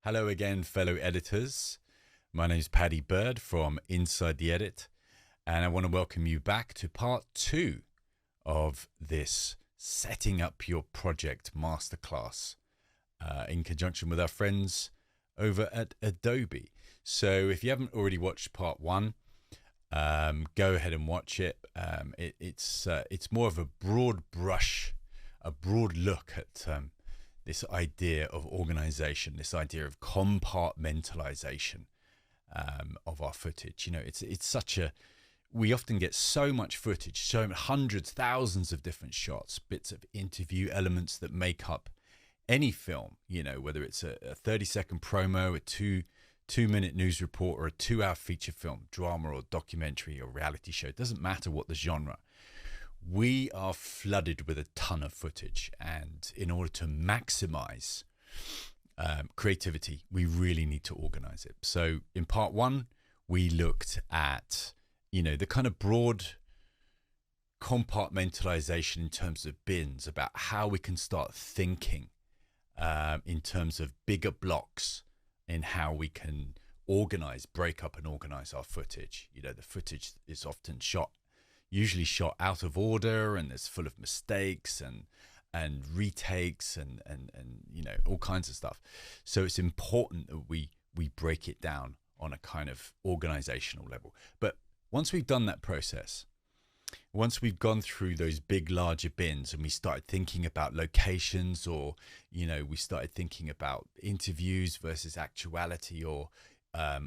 Hello again, fellow editors. My name is Paddy Bird from Inside the Edit, and I want to welcome you back to part 2 of this Setting Up Your Project Masterclass in conjunction with our friends over at Adobe. So if you haven't already watched part 1, go ahead and watch it. It's more of a broad brush, a broad look at this idea of organization, this idea of compartmentalization of our footage. You know, it's such a, we often get so much footage, so hundreds, thousands of different shots, bits of interview elements that make up any film, you know, whether it's a 30-second promo, a two-minute news report, or a 2-hour feature film, drama or documentary or reality show. It doesn't matter what the genre. We are flooded with a ton of footage, and in order to maximize creativity, we really need to organize it. So in part 1, we looked at, you know, the kind of broad compartmentalization in terms of bins, about how we can start thinking in terms of bigger blocks in how we can break up and organize our footage. You know, the footage is often usually shot out of order, and it's full of mistakes and retakes and you know, all kinds of stuff. So it's important that we break it down on a kind of organizational level. But once we've done that process, once we've gone through those big, larger bins, and we started thinking about locations, or, you know, we started thinking about interviews versus actuality, or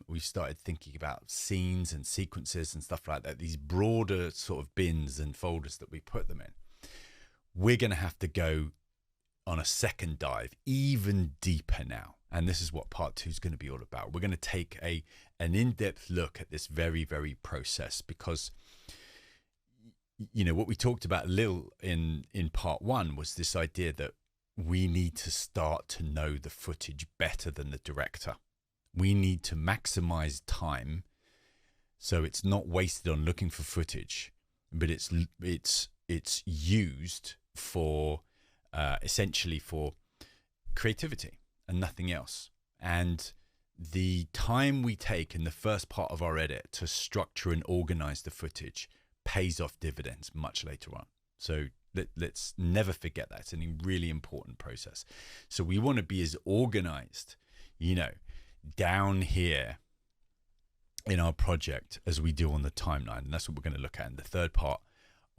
we started thinking about scenes and sequences and stuff like that, these broader sort of bins and folders that we put them in, we're going to have to go on a second dive, even deeper now. And this is what part 2 is going to be all about. We're going to take an in-depth look at this very, very process, because, you know, what we talked about a little in part 1 was this idea that we need to start to know the footage better than the director. We need to maximize time so it's not wasted on looking for footage, but it's used for essentially for creativity and nothing else. And the time we take in the first part of our edit to structure and organize the footage pays off dividends much later on. So let's never forget that. It's a really important process. So we want to be as organized, you know, down here in our project as we do on the timeline. And that's what we're going to look at in the third part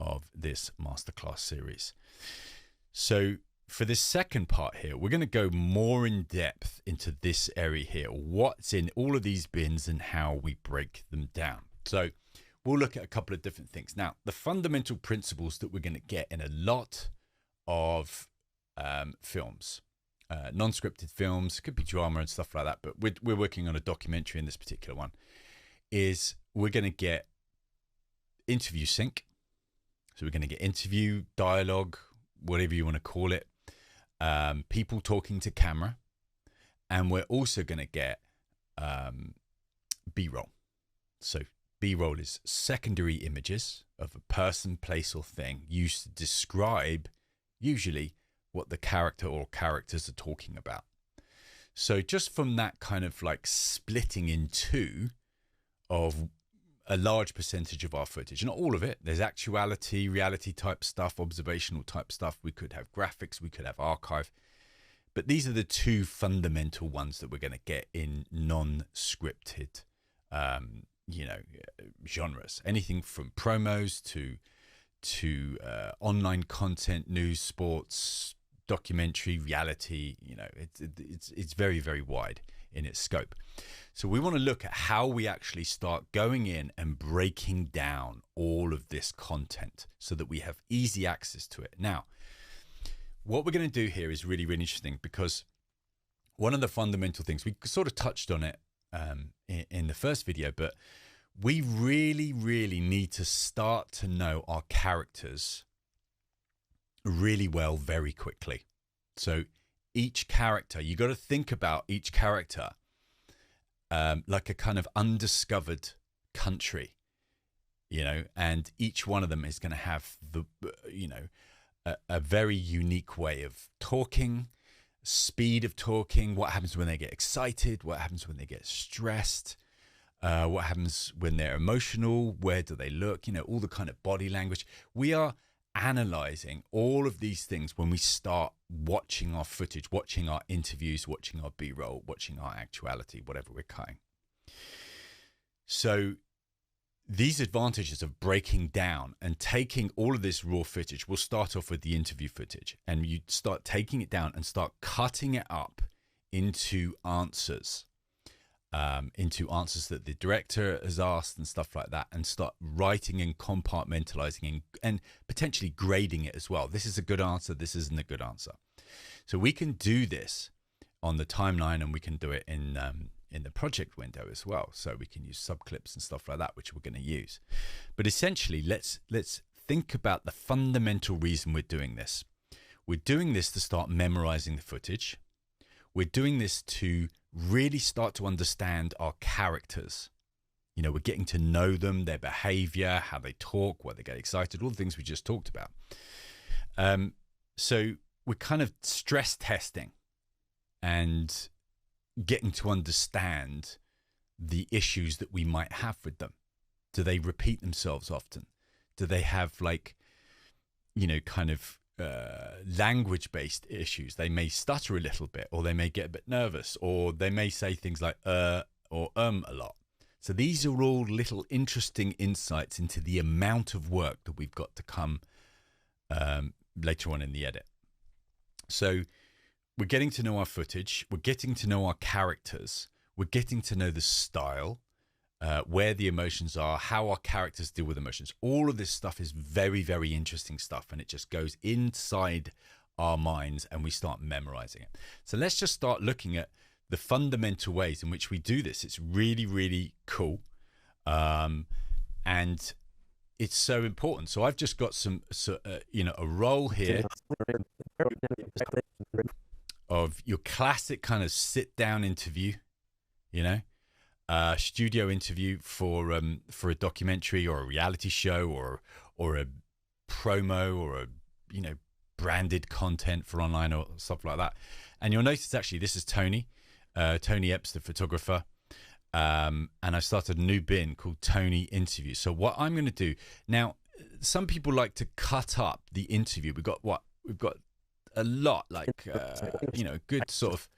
of this masterclass series. So for this second part here, we're going to go more in depth into this area here, what's in all of these bins and how we break them down. So we'll look at a couple of different things. Now, the fundamental principles that we're going to get in a lot of films, non-scripted films, could be drama and stuff like that, but we're working on a documentary in this particular one, is we're going to get interview sync. So we're going to get interview, dialogue, whatever you want to call it, people talking to camera, and we're also going to get B-roll. So B-roll is secondary images of a person, place, or thing used to describe usually what the character or characters are talking about. So just from that kind of like splitting in two of a large percentage of our footage, not all of it, there's actuality, reality type stuff, observational type stuff. We could have graphics, we could have archive, but these are the two fundamental ones that we're going to get in non-scripted, you know, genres. Anything from promos to online content, news, sports, documentary, reality. You know, it's very, very wide in its scope. So we want to look at how we actually start going in and breaking down all of this content so that we have easy access to it. Now, what we're going to do here is really, really interesting, because one of the fundamental things, we sort of touched on it in the first video, but we really, really need to start to know our characters really well very quickly. So each character, you got to think about each character like a kind of undiscovered country, you know, and each one of them is going to have the, you know, a very unique way of talking, speed of talking, what happens when they get excited, what happens when they get stressed, what happens when they're emotional, where do they look, all the kind of body language. We are analyzing all of these things when we start watching our footage, watching our interviews, watching our B-roll, watching our actuality, whatever we're cutting. So these advantages of breaking down and taking all of this raw footage, we'll start off with the interview footage, and you start taking it down and start cutting it up into answers that the director has asked and stuff like that, and start writing and compartmentalizing and potentially grading it as well. This is a good answer. This isn't a good answer. So we can do this on the timeline, and we can do it in the project window as well. So we can use subclips and stuff like that, which we're going to use. But essentially, let's think about the fundamental reason we're doing this. We're doing this to start memorizing the footage. We're doing this to really start to understand our characters. We're getting to know them, their behavior, how they talk, why they get excited, all the things we just talked about. So we're kind of stress testing and getting to understand the issues that we might have with them. Do they repeat themselves often? Do they have language-based issues? They may stutter a little bit, or they may get a bit nervous, or they may say things like or a lot. So these are all little interesting insights into the amount of work that we've got to come later on in the edit. So we're getting to know our footage, we're getting to know our characters, we're getting to know the style, where the emotions are, how our characters deal with emotions. All of this stuff is very, very interesting stuff, and it just goes inside our minds and we start memorizing it. So let's just start looking at the fundamental ways in which we do this. It's really, really cool. And it's so important. So I've just got a roll here of your classic kind of sit down interview, studio interview for a documentary or a reality show or a promo or a branded content for online or stuff like that. And you'll notice actually this is Tony Epps, the photographer, and I started a new bin called Tony Interview. So what I'm going to do now, some people like to cut up the interview. We've got a lot, good sort of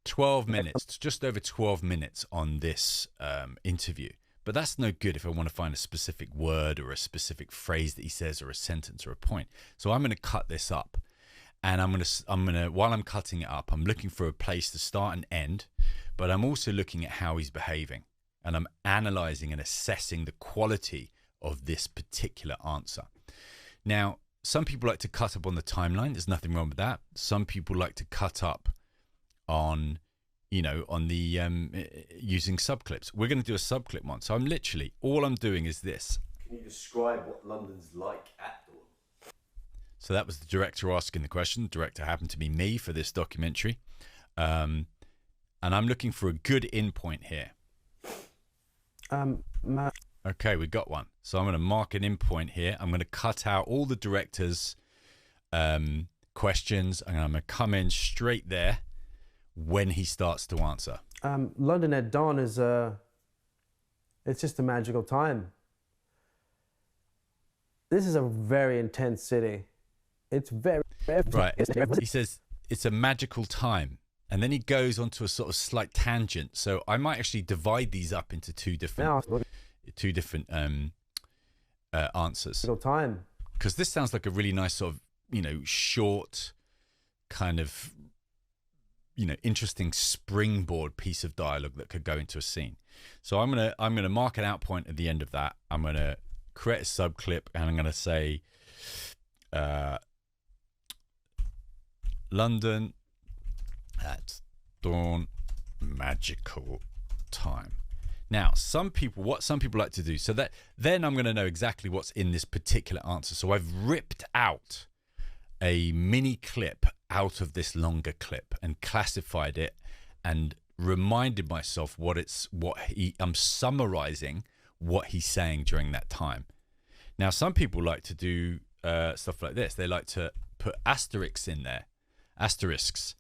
12 minutes, just over 12 minutes on this interview. But that's no good if I want to find a specific word or a specific phrase that he says, or a sentence or a point. So I'm going to cut this up, and I'm going to while I'm cutting it up, I'm looking for a place to start and end, but I'm also looking at how he's behaving, and I'm analyzing and assessing the quality of this particular answer. Now, some people like to cut up on the timeline. There's nothing wrong with that. Some people like to cut up on the using subclips. We're going to do a subclip one. So all I'm doing is this. Can you describe what London's like at dawn? So that was the director asking the question. The director happened to be me for this documentary. And I'm looking for a good in point here. Okay, we got one. So I'm going to mark an in point here. I'm going to cut out all the director's questions, and I'm going to come in straight there when he starts to answer. London at dawn is it's just a magical time. This is a very intense city. It's very right. He says it's a magical time, and then he goes onto a sort of slight tangent. So I might actually divide these up into two different answers. Time. Because this sounds like a really nice sort of short kind of interesting springboard piece of dialogue that could go into a scene. So I'm gonna mark an out point at the end of that. I'm gonna create a subclip, and I'm gonna say London at dawn, magical time. Now, what some people like to do, so that then I'm going to know exactly what's in this particular answer. So I've ripped out a mini clip out of this longer clip and classified it and reminded myself I'm summarizing what he's saying during that time. Now, some people like to do stuff like this. They like to put asterisks in there, asterisks.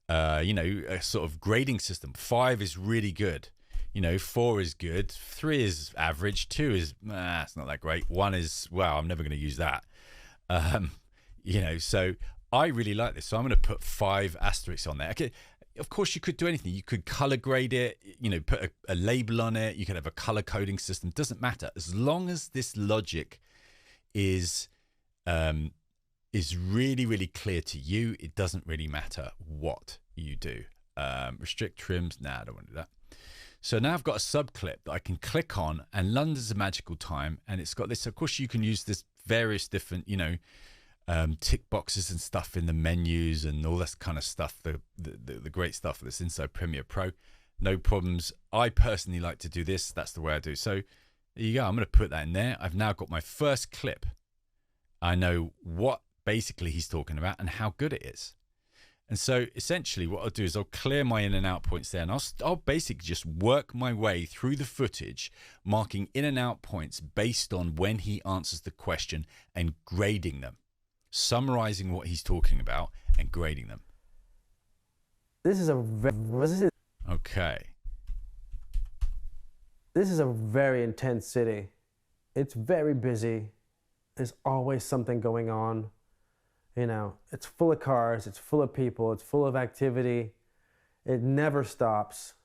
A sort of grading system. 5 is really good. 4 is good. 3 is average. 2 is, it's not that great. 1 is, wow, I'm never going to use that. So I really like this. So I'm going to put 5 asterisks on there. Okay. Of course, you could do anything. You could color grade it, put a label on it. You could have a color coding system. Doesn't matter. As long as this logic is really, really clear to you, it doesn't really matter what you do. Restrict trims. Nah, I don't want to do that. So now I've got a subclip that I can click on, and London's a Magical Time, and it's got this. Of course, you can use this various different, tick boxes and stuff in the menus and all this kind of stuff, the great stuff that's inside Premiere Pro. No problems. I personally like to do this. That's the way I do. So there you go. I'm going to put that in there. I've now got my first clip. I know what basically he's talking about and how good it is. And so essentially what I'll do is I'll clear my in and out points there, and I'll basically just work my way through the footage, marking in and out points based on when he answers the question and grading them. Summarizing what he's talking about and grading them. This is a very intense city. It's very busy. There's always something going on. It's full of cars, it's full of people, it's full of activity. It never stops,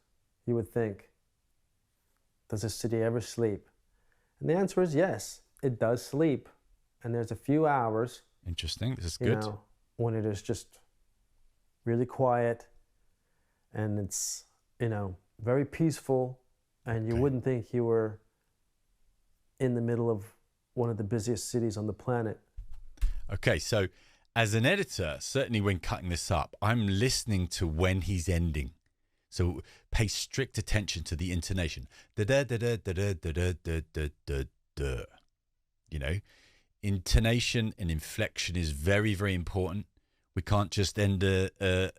you would think. Does a city ever sleep? And the answer is yes, it does sleep. And there's a few hours. Interesting. This is good. When it is just really quiet and it's, very peaceful, and you wouldn't think you were in the middle of one of the busiest cities on the planet. Okay, so as an editor, certainly when cutting this up, I'm listening to when he's ending. So pay strict attention to the intonation. Intonation and inflection is very, very important. We can't just end a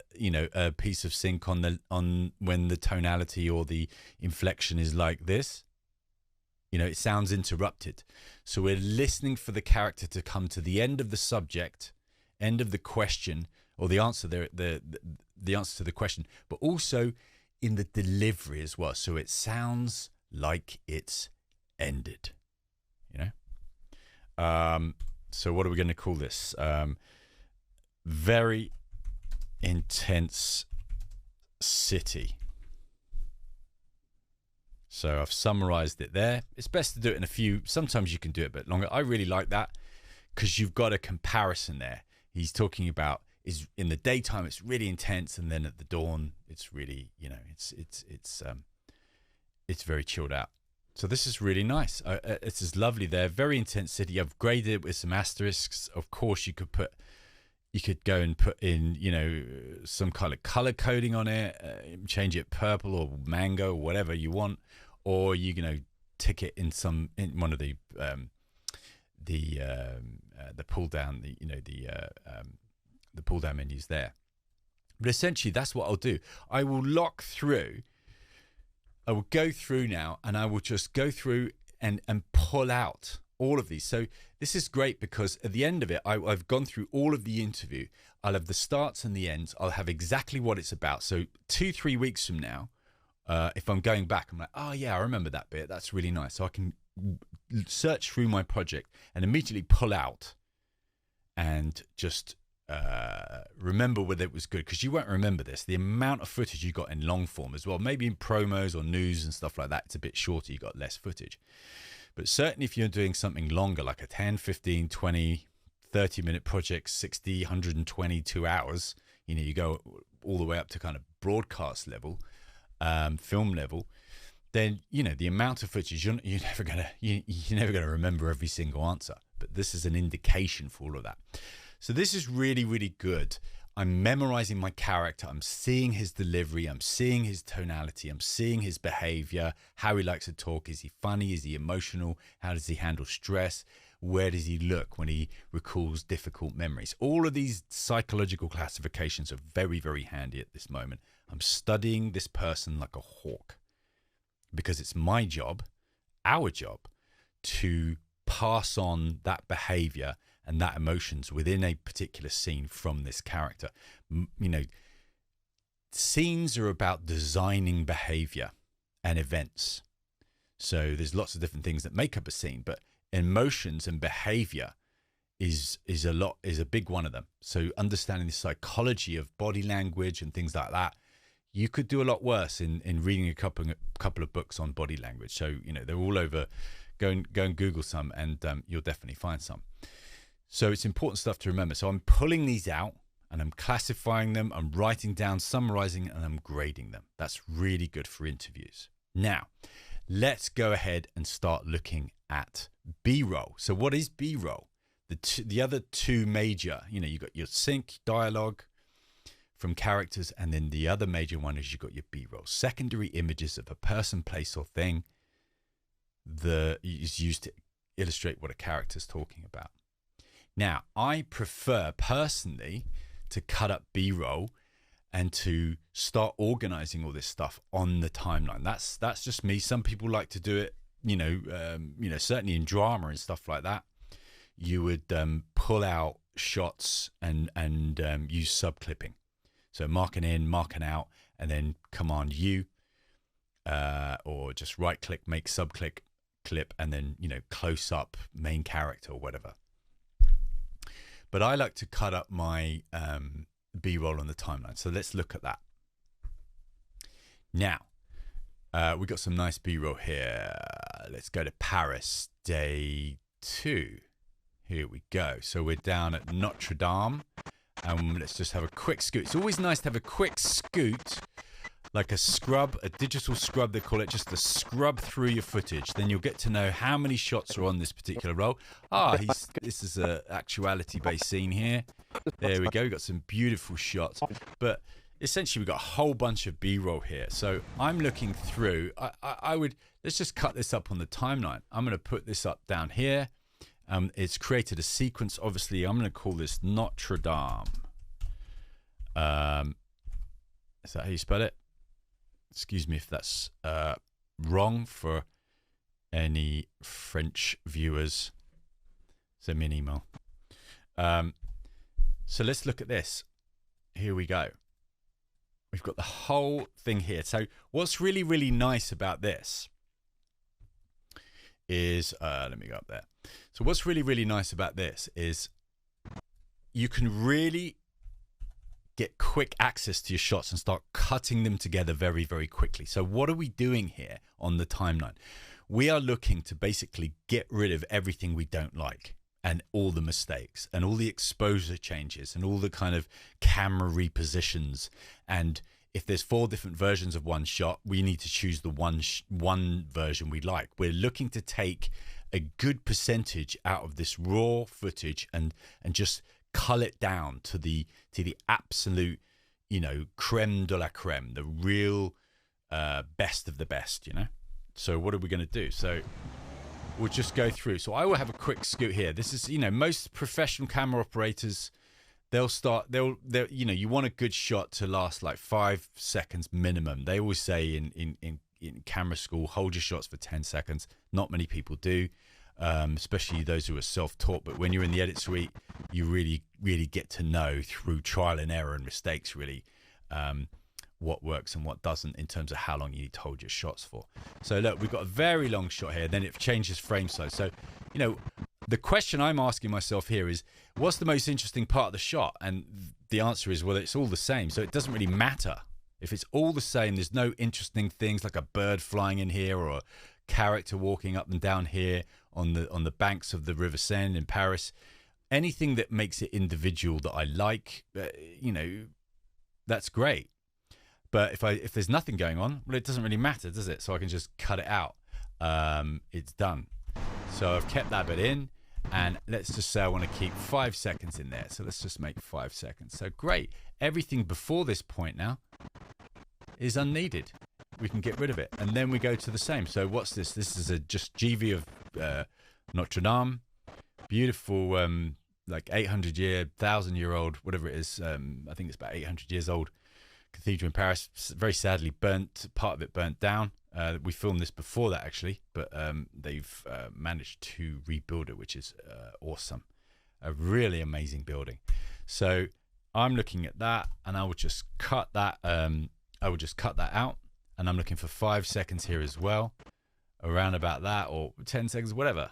piece of sync on when the tonality or the inflection is like this. It sounds interrupted. So we're listening for the character to come to the end of the subject, end of the question, or the answer there, the answer to the question, but also in the delivery as well. So it sounds like it's ended. So what are we going to call this? Very intense city. So I've summarized it there. It's best to do it in a few. Sometimes you can do it a bit longer. I really like that because you've got a comparison there. He's talking about is in the daytime it's really intense, and then at the dawn it's really it's very chilled out. So this is really nice. It's just lovely there. Very intense city. I've graded it with some asterisks. Of course, you could go and put in, some kind of color coding on it, change it purple or mango or whatever you want, or tick it in one of the pull down, the pull down menus there. But essentially, that's what I'll do. I will go through now, and I will just go through and pull out all of these. So this is great because at the end of it, I've gone through all of the interview. I'll have the starts and the ends. I'll have exactly what it's about. So 2-3 weeks from now, if I'm going back, I'm like, oh yeah, I remember that bit. That's really nice. So I can search through my project and immediately pull out and just remember whether it was good, because you won't remember this. The amount of footage you got in long form as well, maybe in promos or news and stuff like that, it's a bit shorter, you got less footage. But certainly if you're doing something longer, like a 10, 15, 20, 30-minute project, 60, 120, 2 hours, you go all the way up to kind of broadcast level, film level, then, the amount of footage, you're never gonna remember every single answer. But this is an indication for all of that. So this is really, really good. I'm memorizing my character. I'm seeing his delivery. I'm seeing his tonality. I'm seeing his behavior, how he likes to talk. Is he funny? Is he emotional? How does he handle stress? Where does he look when he recalls difficult memories? All of these psychological classifications are very, very handy at this moment. I'm studying this person like a hawk because it's my job, our job, to pass on that behavior and that emotions within a particular scene from this character. You know, scenes are about designing behavior and events. So there's lots of different things that make up a scene, but emotions and behavior is a big one of them. So understanding the psychology of body language and things like that, you could do a lot worse in reading a couple of books on body language. So, you know, they're all over. Go and Google some, and you'll definitely find some. So it's important stuff to remember. So I'm pulling these out and I'm classifying them. I'm writing down, summarizing, and I'm grading them. That's really good for interviews. Now, let's go ahead and start looking at B-roll. So what is B-roll? The other two major, you know, you've got your sync dialogue from characters, and then the other major one is you've got your B-roll, secondary images of a person, place, or thing that is used to illustrate what a character's talking about. Now, I prefer personally to cut up B-roll and to start organizing all this stuff on the timeline. That's just me. Some people like to do it, you know, certainly in drama and stuff like that. You would pull out shots and use subclipping. So marking in, marking out, and then Command U, or just right click, make subclick clip, and then, you know, close up main character or whatever. But I like to cut up my B-roll on the timeline. So let's look at that. Now, we got some nice B-roll here. Let's go to Paris, day 2. Here we go. So we're down at Notre Dame. Let's just have a quick scoot. It's always nice to have a quick scoot, like a scrub, a digital scrub, they call it, just to scrub through your footage. Then you'll get to know how many shots are on this particular roll. This is a actuality-based scene here. There we go. We've got some beautiful shots. But essentially, we've got a whole bunch of B-roll here. So I'm looking through. Let's just cut this up on the timeline. I'm going to put this up down here. It's created a sequence. Obviously, I'm going to call this Notre Dame. Is that how you spell it? Excuse me if that's wrong for any French viewers. Send me an email. So let's look at this. Here we go. We've got the whole thing here. So what's really, really nice about this is, let me go up there. So what's really, really nice about this is you can really get quick access to your shots and start cutting them together very, very quickly. So what are we doing here on the timeline? We are looking to basically get rid of everything we don't like, and all the mistakes and all the exposure changes and all the kind of camera repositions. And if there's 4 different versions of one shot, we need to choose the one version we like. We're looking to take a good percentage out of this raw footage and just cull it down to the absolute, you know, creme de la creme, the real best of the best, you know. So what are we going to do? So we'll just go through. So I will have a quick scoot here. This is, you know, most professional camera operators, they'll you know, you want a good shot to last like 5 seconds minimum. They always say in camera school, hold your shots for 10 seconds. Not many people do, especially those who are self-taught. But when you're in the edit suite, you really, really get to know through trial and error and mistakes, really, what works and what doesn't in terms of how long you need to hold your shots for. So look, we've got a very long shot here. Then it changes frame size. So, you know, the question I'm asking myself here is, what's the most interesting part of the shot? And the answer is, well, it's all the same. So it doesn't really matter. If it's all the same, there's no interesting things like a bird flying in here or a character walking up and down here on the banks of the River Seine in Paris. Anything that makes it individual that I like, you know, that's great. But if there's nothing going on, well, it doesn't really matter, does it? So I can just cut it out. It's done. So I've kept that bit in, and let's just say I want to keep 5 seconds in there. So let's just make 5 seconds. So great. Everything before this point now is unneeded. We can get rid of it. And then we go to the same. So what's this? This is a just GV of Notre Dame. Beautiful, like 1,000-year-old, whatever it is. I think it's about 800 years old. Cathedral in Paris, very sadly burnt, part of it burnt down. We filmed this before that, actually, but they've managed to rebuild it, which is awesome. A really amazing building. So I'm looking at that, and I will just cut that. I will just cut that out, and I'm looking for 5 seconds here as well, around about that, or 10 seconds, whatever.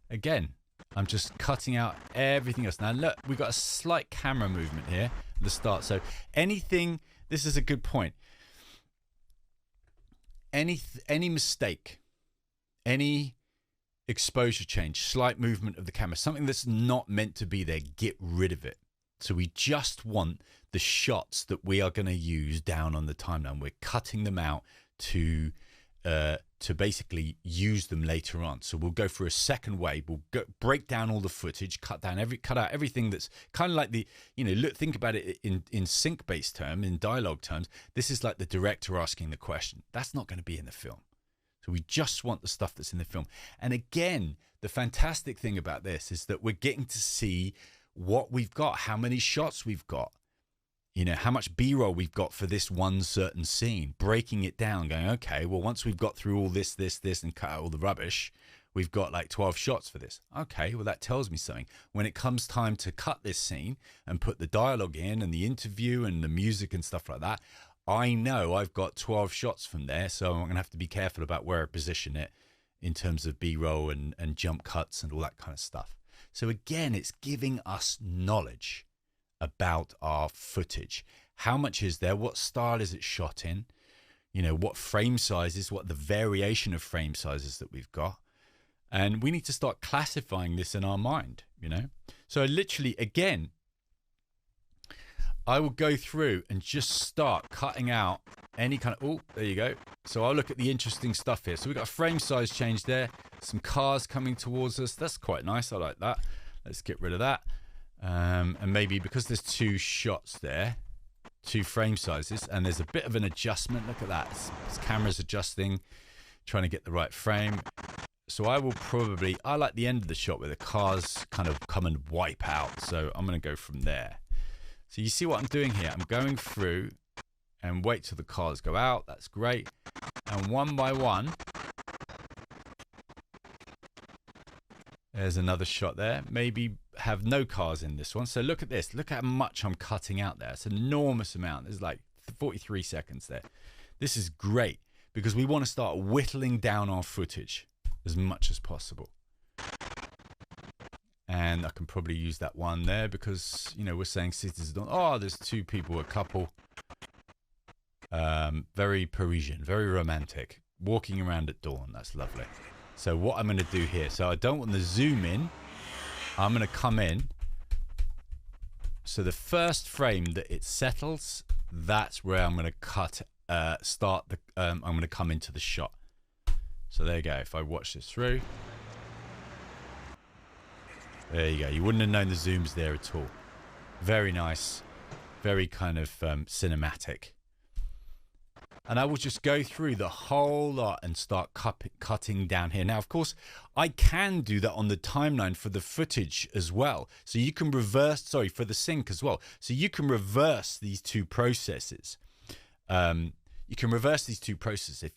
Again, I'm just cutting out everything else. Now look, we've got a slight camera movement here at the start. So anything, this is a good point. Any mistake, any exposure change, slight movement of the camera, something that's not meant to be there, get rid of it. So we just want the shots that we are going to use down on the timeline. We're cutting them out to basically use them later on. So we'll go through a second wave. We'll break down all the footage, cut out everything that's kind of like the, look, think about it in sync-based term, in dialogue terms. This is like the director asking the question. That's not going to be in the film. So we just want the stuff that's in the film. And again, the fantastic thing about this is that we're getting to see what we've got, how many shots we've got, how much B-roll we've got for this one certain scene, breaking it down, going, okay, well, once we've got through all this, and cut out all the rubbish, we've got like 12 shots for this. Okay, well, that tells me something. When it comes time to cut this scene and put the dialogue in and the interview and the music and stuff like that, I know I've got 12 shots from there, so I'm going to have to be careful about where I position it in terms of B-roll and jump cuts and all that kind of stuff. So again, it's giving us knowledge about our footage. How much is there? What style is it shot in? What frame sizes, what the variation of frame sizes that we've got. And we need to start classifying this in our mind, So literally, again, I will go through and just start cutting out any kind of, oh, there you go. So I'll look at the interesting stuff here. So we've got a frame size change there, some cars coming towards us. That's quite nice. I like that. Let's get rid of that. And maybe because there's 2 shots there, 2 frame sizes, and there's a bit of an adjustment. Look at that. This camera's adjusting, trying to get the right frame. So I like the end of the shot where the cars kind of come and wipe out. So I'm going to go from there. So you see what I'm doing here? I'm going through and wait till the cars go out. That's great. And one by one, there's another shot there. Maybe have no cars in this one. So look at this. Look how much I'm cutting out there. It's an enormous amount. There's like 43 seconds there. This is great because we want to start whittling down our footage as much as possible. And I can probably use that one there because, we're saying cities don't. Oh, there's 2 people, a couple. Very Parisian, very romantic. Walking around at dawn. That's lovely. So what I'm going to do here. So I don't want to zoom in. I'm going to come in. So the first frame that it settles, that's where I'm going to cut, I'm going to come into the shot. So there you go. If I watch this through. There you go. You wouldn't have known the zooms there at all. Very nice. Very kind of cinematic. And I will just go through the whole lot and start cutting down here. Now, of course, I can do that on the timeline for the footage as well. So you can for the sync as well. So you can reverse these 2 processes. If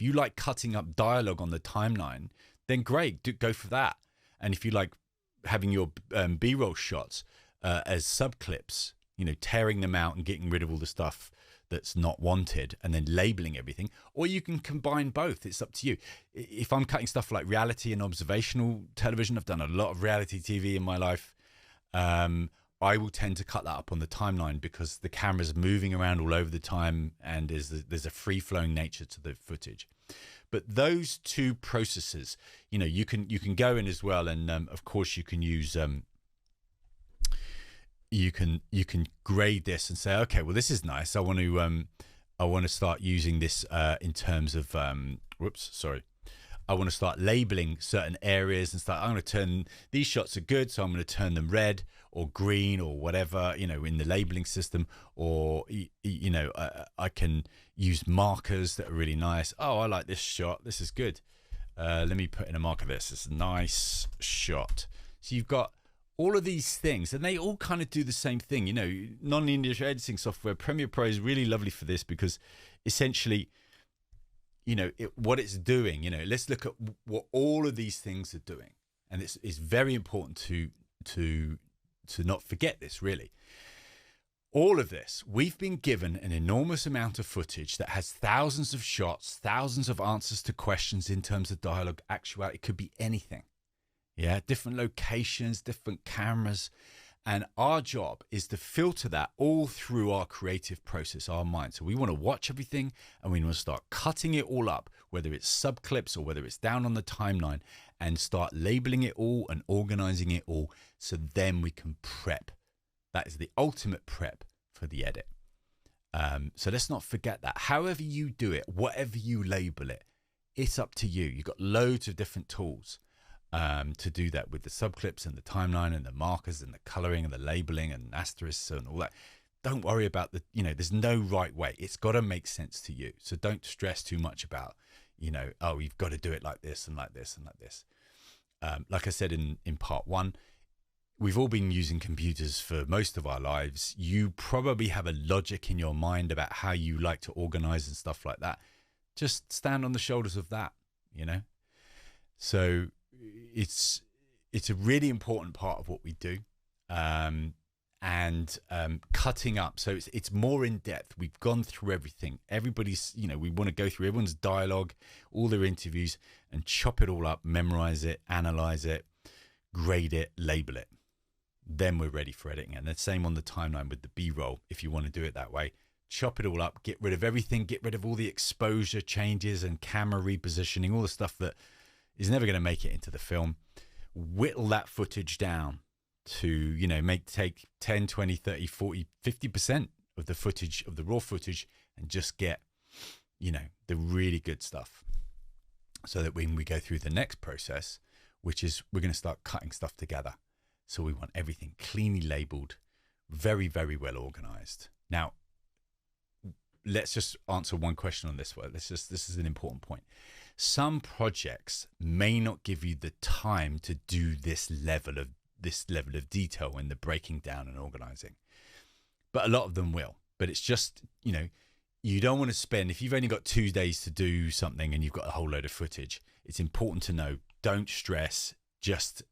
you like cutting up dialogue on the timeline, then great, go for that. And if you like having your B-roll shots as subclips, tearing them out and getting rid of all the stuff that's not wanted and then labeling everything, or you can combine both. It's up to you. If I'm cutting stuff like reality and observational television, I've done a lot of reality TV in my life. I will tend to cut that up on the timeline because the camera's moving around all over the time and there's a free-flowing nature to the footage. But those 2 processes, you can go in as well, and of course you can use you can grade this and say, okay, well, this is nice. I want to start using this in terms of I want to start labeling certain areas and I'm going to turn these shots are good, so I'm going to turn them red or green or whatever, in the labeling system. Or I can use markers that are really nice. Oh, I like this shot. This is good. Let me put in a marker. This is a nice shot. So you've got all of these things, and they all kind of do the same thing. Non-linear editing software, Premiere Pro is really lovely for this because essentially, what it's doing, let's look at what all of these things are doing. And it's very important to not forget this, really. All of this, we've been given an enormous amount of footage that has thousands of shots, thousands of answers to questions in terms of dialogue, actuality. It could be anything. Yeah, different locations, different cameras. And our job is to filter that all through our creative process, our mind. So we want to watch everything and we want to start cutting it all up, whether it's subclips or whether it's down on the timeline, and start labeling it all and organizing it all. So then we can prep. That is the ultimate prep for the edit. So let's not forget that. However you do it, whatever you label it, it's up to you. You've got loads of different tools to do that with the subclips and the timeline and the markers and the coloring and the labeling and asterisks and all that. Don't worry about there's no right way. It's got to make sense to you. So don't stress too much about, oh, you've got to do it like this and like this and like this. Like I said in part one, we've all been using computers for most of our lives. You probably have a logic in your mind about how you like to organize and stuff like that. Just stand on the shoulders of that, So it's a really important part of what we do, and cutting up. So it's more in depth. We've gone through everything. Everybody's, we want to go through everyone's dialogue, all their interviews, and chop it all up, memorize it, analyze it, grade it, label it. Then we're ready for editing. And the same on the timeline with the B-roll. If you want to do it that way, chop it all up, get rid of everything, get rid of all the exposure changes and camera repositioning, all the stuff that is never going to make it into the film. Whittle that footage down to, take 10, 20, 30, 40, 50% of the footage, of the raw footage, and just get, the really good stuff. So that when we go through the next process, which is we're going to start cutting stuff together. So we want everything cleanly labeled, very, very well organized. Now, let's just answer one question on this one. This is an important point. Some projects may not give you the time to do this level of detail in the breaking down and organizing, but a lot of them will. But it's just, you don't want to spend, if you've only got 2 days to do something and you've got a whole load of footage, it's important to know, don't stress, just,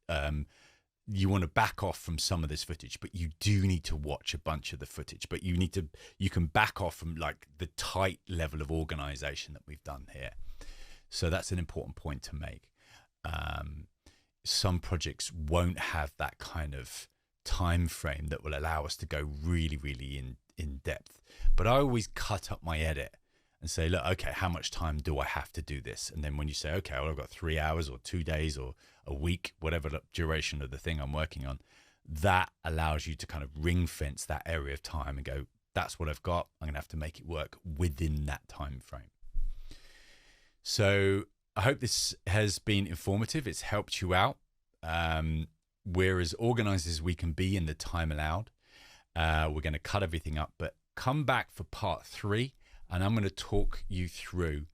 you want to back off from some of this footage, but you do need to watch a bunch of the footage, but you can back off from like the tight level of organization that we've done here. So that's an important point to make. Some projects won't have that kind of time frame that will allow us to go really, really in depth. But I always cut up my edit and say, look, okay, how much time do I have to do this? And then when you say, okay, well, I've got 3 hours or 2 days or a week, whatever the duration of the thing I'm working on, that allows you to kind of ring fence that area of time and go, that's what I've got. I'm going to have to make it work within that time frame. So I hope this has been informative. It's helped you out. We're as organized as we can be in the time allowed. We're going to cut everything up, but come back for part 3, and I'm going to talk you through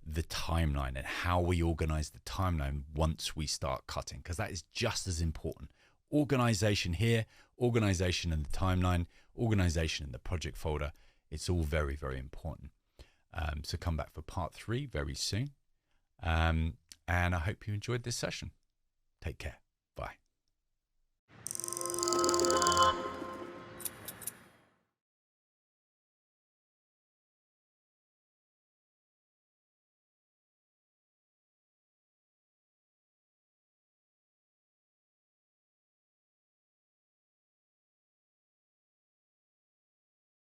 the timeline and how we organize the timeline once we start cutting, because that is just as important. Organization here, organization in the timeline, organization in the project folder. It's all very, very important. So come back for part 3 very soon. And I hope you enjoyed this session. Take care.